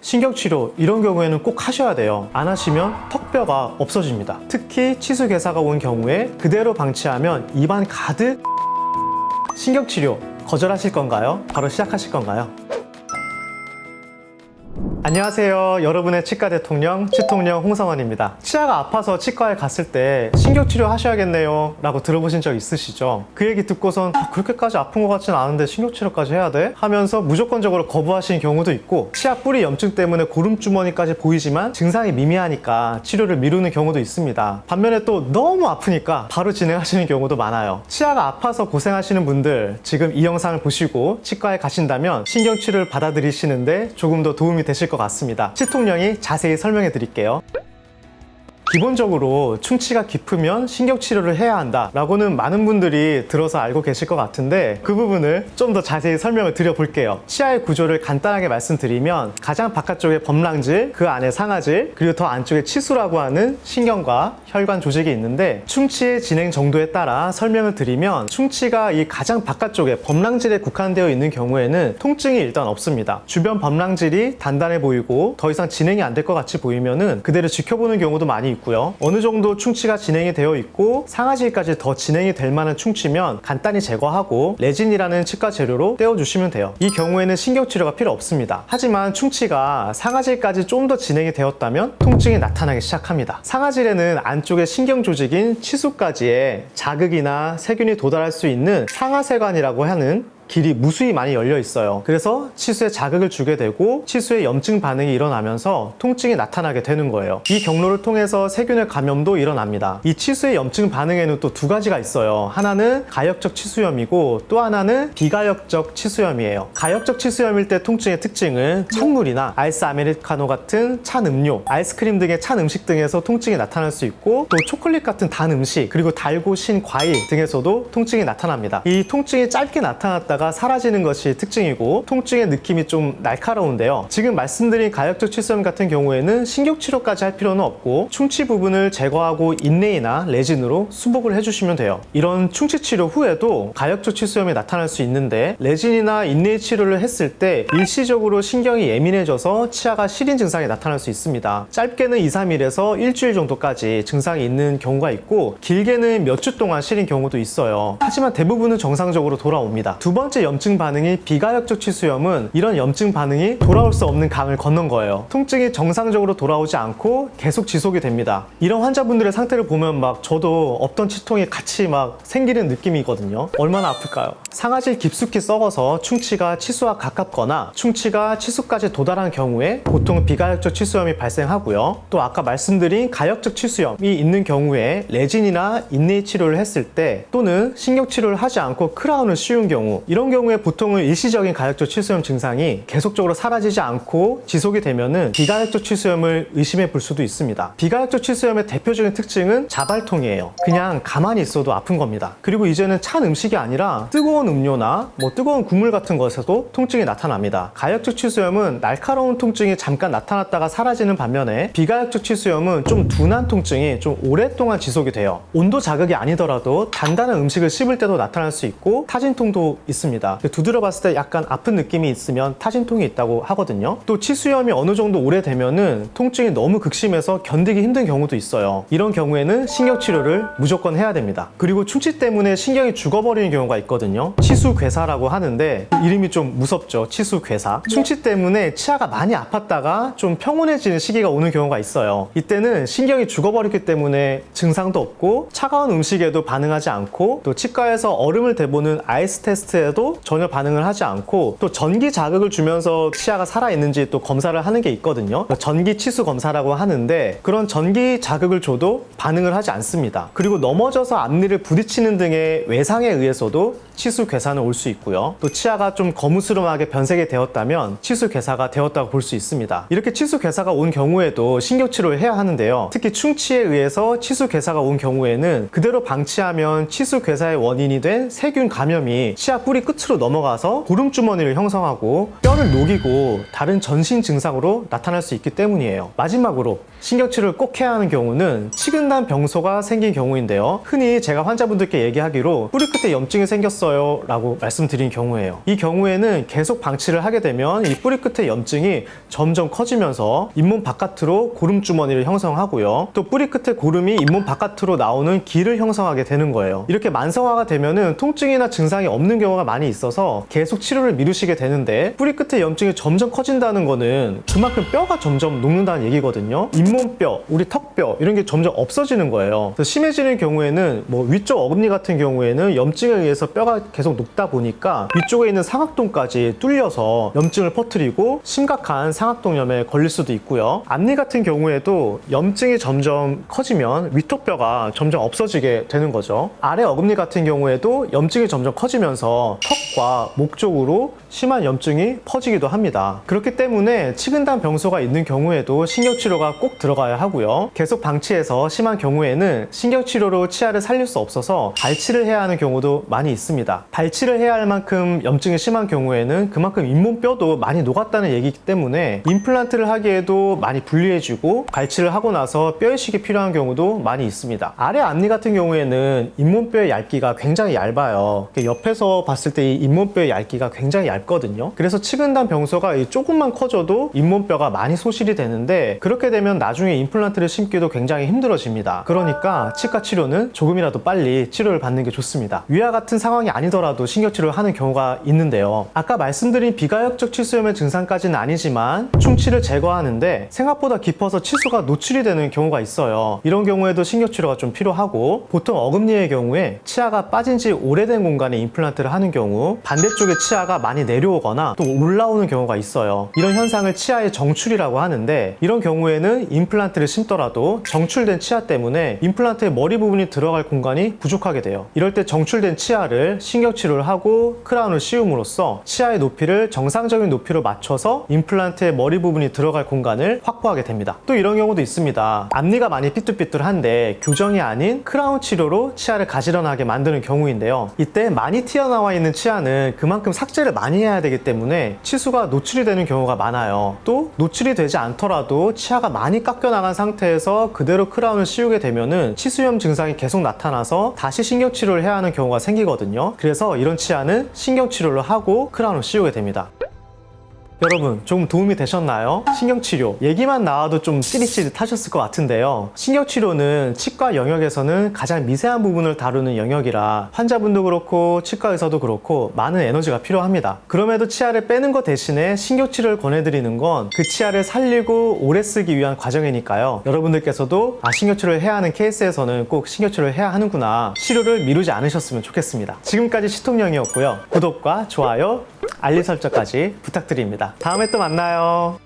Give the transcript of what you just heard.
신경치료 이런 경우에는 꼭 하셔야 돼요. 안 하시면 턱뼈가 없어집니다. 특히 치수괴사가 온 경우에 그대로 방치하면 입안 가득. 신경치료 거절하실 건가요? 바로 시작하실 건가요? 안녕하세요. 여러분의 치과 대통령 치통령 홍성원입니다. 치아가 아파서 치과에 갔을 때 신경치료 하셔야겠네요 라고 들어보신 적 있으시죠? 그 얘기 듣고선 그렇게까지 아픈 것 같진 않은데 신경치료까지 해야 돼? 하면서 무조건적으로 거부하시는 경우도 있고, 치아 뿌리 염증 때문에 고름주머니까지 보이지만 증상이 미미하니까 치료를 미루는 경우도 있습니다. 반면에 또 너무 아프니까 바로 진행하시는 경우도 많아요. 치아가 아파서 고생하시는 분들, 지금 이 영상을 보시고 치과에 가신다면 신경치료를 받아들이시는데 조금 더 도움이 되실 것 같습니다. 치통령이 자세히 설명해 드릴게요. 기본적으로 충치가 깊으면 신경치료를 해야 한다 라고는 많은 분들이 들어서 알고 계실 것 같은데, 그 부분을 좀 더 자세히 설명을 드려볼게요. 치아의 구조를 간단하게 말씀드리면 가장 바깥쪽에 범랑질, 그 안에 상아질, 그리고 더 안쪽에 치수라고 하는 신경과 혈관 조직이 있는데, 충치의 진행 정도에 따라 설명을 드리면 충치가 이 가장 바깥쪽에 범랑질에 국한되어 있는 경우에는 통증이 일단 없습니다. 주변 범랑질이 단단해 보이고 더 이상 진행이 안 될 것 같이 보이면은 그대로 지켜보는 경우도 많이 있고요. 어느 정도 충치가 진행이 되어 있고 상아질까지 더 진행이 될 만한 충치면 간단히 제거하고 레진이라는 치과 재료로 떼어주시면 돼요. 이 경우에는 신경치료가 필요 없습니다. 하지만 충치가 상아질까지 좀 더 진행이 되었다면 통증이 나타나기 시작합니다. 상아질에는 안쪽에 신경 조직인 치수까지의 자극이나 세균이 도달할 수 있는 상하세관이라고 하는 길이 무수히 많이 열려 있어요. 그래서 치수에 자극을 주게 되고 치수에 염증 반응이 일어나면서 통증이 나타나게 되는 거예요. 이 경로를 통해서 세균의 감염도 일어납니다. 이 치수의 염증 반응에는 또 두 가지가 있어요. 하나는 가역적 치수염이고 또 하나는 비가역적 치수염이에요. 가역적 치수염일 때 통증의 특징은 찬물이나 아이스 아메리카노 같은 찬 음료, 아이스크림 등의 찬 음식 등에서 통증이 나타날 수 있고, 또 초콜릿 같은 단 음식, 그리고 달고 신 과일 등에서도 통증이 나타납니다. 이 통증이 짧게 나타났다가 사라지는 것이 특징이고, 통증의 느낌이 좀 날카로운데요. 지금 말씀드린 가역적 치수염 같은 경우에는 신경치료까지 할 필요는 없고 충치 부분을 제거하고 인레이나 레진으로 수복을 해주시면 돼요. 이런 충치 치료 후에도 가역적 치수염이 나타날 수 있는데, 레진이나 인레이 치료를 했을 때 일시적으로 신경이 예민해져서 치아가 시린 증상이 나타날 수 있습니다. 짧게는 2-3일에서 일주일 정도까지 증상이 있는 경우가 있고, 길게는 몇 주 동안 시린 경우도 있어요. 하지만 대부분은 정상적으로 돌아옵니다. 두 번째 염증 반응이 비가역적 치수염은 이런 염증 반응이 돌아올 수 없는 강을 건넌 거예요. 통증이 정상적으로 돌아오지 않고 계속 지속이 됩니다. 이런 환자분들의 상태를 보면 저도 없던 치통이 같이 생기는 느낌이거든요. 얼마나 아플까요? 상아질 깊숙이 썩어서 충치가 치수와 가깝거나 충치가 치수까지 도달한 경우에 보통 비가역적 치수염이 발생하고요. 또 아까 말씀드린 가역적 치수염이 있는 경우에 레진이나 인레이 치료를 했을 때, 또는 신경치료를 하지 않고 크라운을 씌운 경우, 이런 경우에 보통은 일시적인 가역적 치수염 증상이 계속적으로 사라지지 않고 지속이 되면은 비가역적 치수염을 의심해 볼 수도 있습니다. 비가역적 치수염의 대표적인 특징은 자발통이에요. 그냥 가만히 있어도 아픈 겁니다. 그리고 이제는 찬 음식이 아니라 뜨거운 음료나 뜨거운 국물 같은 것에도 통증이 나타납니다. 가역적 치수염은 날카로운 통증이 잠깐 나타났다가 사라지는 반면에, 비가역적 치수염은 좀 둔한 통증이 좀 오랫동안 지속이 돼요. 온도 자극이 아니더라도 단단한 음식을 씹을 때도 나타날 수 있고 타진통도 있습니다. 두드려 봤을 때 약간 아픈 느낌이 있으면 타진통이 있다고 하거든요. 또 치수염이 어느 정도 오래되면은 통증이 너무 극심해서 견디기 힘든 경우도 있어요. 이런 경우에는 신경치료를 무조건 해야 됩니다. 그리고 충치 때문에 신경이 죽어버리는 경우가 있거든요. 치수괴사라고 하는데 이름이 좀 무섭죠. 치수괴사. 충치 때문에 치아가 많이 아팠다가 좀 평온해지는 시기가 오는 경우가 있어요. 이때는 신경이 죽어버렸기 때문에 증상도 없고 차가운 음식에도 반응하지 않고, 또 치과에서 얼음을 대보는 아이스 테스트에도 전혀 반응을 하지 않고, 또 전기 자극을 주면서 치아가 살아있는지 또 검사를 하는 게 있거든요. 전기 치수 검사라고 하는데, 그런 전기 자극을 줘도 반응을 하지 않습니다. 그리고 넘어져서 앞니를 부딪히는 등의 외상에 의해서도 치수괴사는 올 수 있고요. 또 치아가 좀 거무스름하게 변색이 되었다면 치수괴사가 되었다고 볼 수 있습니다. 이렇게 치수괴사가 온 경우에도 신경치료를 해야 하는데요. 특히 충치에 의해서 치수괴사가 온 경우에는 그대로 방치하면 치수괴사의 원인이 된 세균 감염이 치아 뿌리 끝으로 넘어가서 고름주머니를 형성하고 뼈를 녹이고 다른 전신 증상으로 나타날 수 있기 때문이에요. 마지막으로 신경치료를 꼭 해야 하는 경우는 치근단 병소가 생긴 경우인데요. 흔히 제가 환자분들께 얘기하기로 뿌리 끝에 염증이 생겼어요 있어요 라고 말씀드린 경우예요. 이 경우에는 계속 방치를 하게 되면 이 뿌리 끝의 염증이 점점 커지면서 잇몸 바깥으로 고름주머니를 형성하고요. 또 뿌리 끝에 고름이 잇몸 바깥으로 나오는 기를 형성하게 되는 거예요. 이렇게 만성화가 되면은 통증이나 증상이 없는 경우가 많이 있어서 계속 치료를 미루시게 되는데, 뿌리 끝에 염증이 점점 커진다는 거는 그만큼 뼈가 점점 녹는다는 얘기거든요. 잇몸뼈, 우리 턱뼈 이런 게 점점 없어지는 거예요. 그래서 심해지는 경우에는 뭐 위쪽 어금니 같은 경우에는 염증에 의해서 뼈가 계속 녹다 보니까 위쪽에 있는 상악동까지 뚫려서 염증을 퍼뜨리고 심각한 상악동염에 걸릴 수도 있고요. 앞니 같은 경우에도 염증이 점점 커지면 위턱뼈가 점점 없어지게 되는 거죠. 아래 어금니 같은 경우에도 염증이 점점 커지면서 턱과 목 쪽으로 심한 염증이 퍼지기도 합니다. 그렇기 때문에 치근단 병소가 있는 경우에도 신경치료가 꼭 들어가야 하고요. 계속 방치해서 심한 경우에는 신경치료로 치아를 살릴 수 없어서 발치를 해야 하는 경우도 많이 있습니다. 발치를 해야 할 만큼 염증이 심한 경우에는 그만큼 잇몸뼈도 많이 녹았다는 얘기이기 때문에 임플란트를 하기에도 많이 불리해지고, 발치를 하고 나서 뼈이식이 필요한 경우도 많이 있습니다. 아래 앞니 같은 경우에는 잇몸뼈의 얇기가 굉장히 얇아요. 옆에서 봤을 때 이 잇몸뼈의 얇기가 굉장히 얇거든요. 그래서 치근단 병소가 조금만 커져도 잇몸뼈가 많이 소실이 되는데, 그렇게 되면 나중에 임플란트를 심기도 굉장히 힘들어집니다. 그러니까 치과 치료는 조금이라도 빨리 치료를 받는 게 좋습니다. 위와 같은 상황이 아니더라도 신경치료를 하는 경우가 있는데요. 아까 말씀드린 비가역적 치수염의 증상까지는 아니지만 충치를 제거하는데 생각보다 깊어서 치수가 노출이 되는 경우가 있어요. 이런 경우에도 신경치료가 좀 필요하고, 보통 어금니의 경우에 치아가 빠진 지 오래된 공간에 임플란트를 하는 경우 반대쪽에 치아가 많이 내려오거나 또 올라오는 경우가 있어요. 이런 현상을 치아의 정출이라고 하는데, 이런 경우에는 임플란트를 심더라도 정출된 치아 때문에 임플란트의 머리 부분이 들어갈 공간이 부족하게 돼요. 이럴 때 정출된 치아를 신경치료를 하고 크라운을 씌움으로써 치아의 높이를 정상적인 높이로 맞춰서 임플란트의 머리 부분이 들어갈 공간을 확보하게 됩니다. 또 이런 경우도 있습니다. 앞니가 많이 삐뚤삐뚤한데 교정이 아닌 크라운 치료로 치아를 가지런하게 만드는 경우인데요. 이때 많이 튀어나와 있는 치아는 그만큼 삭제를 많이 해야 되기 때문에 치수가 노출이 되는 경우가 많아요. 또 노출이 되지 않더라도 치아가 많이 깎여나간 상태에서 그대로 크라운을 씌우게 되면은 치수염 증상이 계속 나타나서 다시 신경치료를 해야 하는 경우가 생기거든요. 그래서 이런 치아는 신경치료를 하고 크라운을 씌우게 됩니다. 여러분, 좀 도움이 되셨나요? 신경치료 얘기만 나와도 좀 찌릿찌릿하셨을 것 같은데요. 신경치료는 치과 영역에서는 가장 미세한 부분을 다루는 영역이라 환자분도 그렇고 치과 의사도 그렇고 많은 에너지가 필요합니다. 그럼에도 치아를 빼는 것 대신에 신경치료를 권해드리는 건 그 치아를 살리고 오래 쓰기 위한 과정이니까요. 여러분들께서도 신경치료를 해야 하는 케이스에서는 꼭 신경치료를 해야 하는구나, 치료를 미루지 않으셨으면 좋겠습니다. 지금까지 시통령이었고요. 구독과 좋아요, 알림 설정까지 부탁드립니다. 다음에 또 만나요.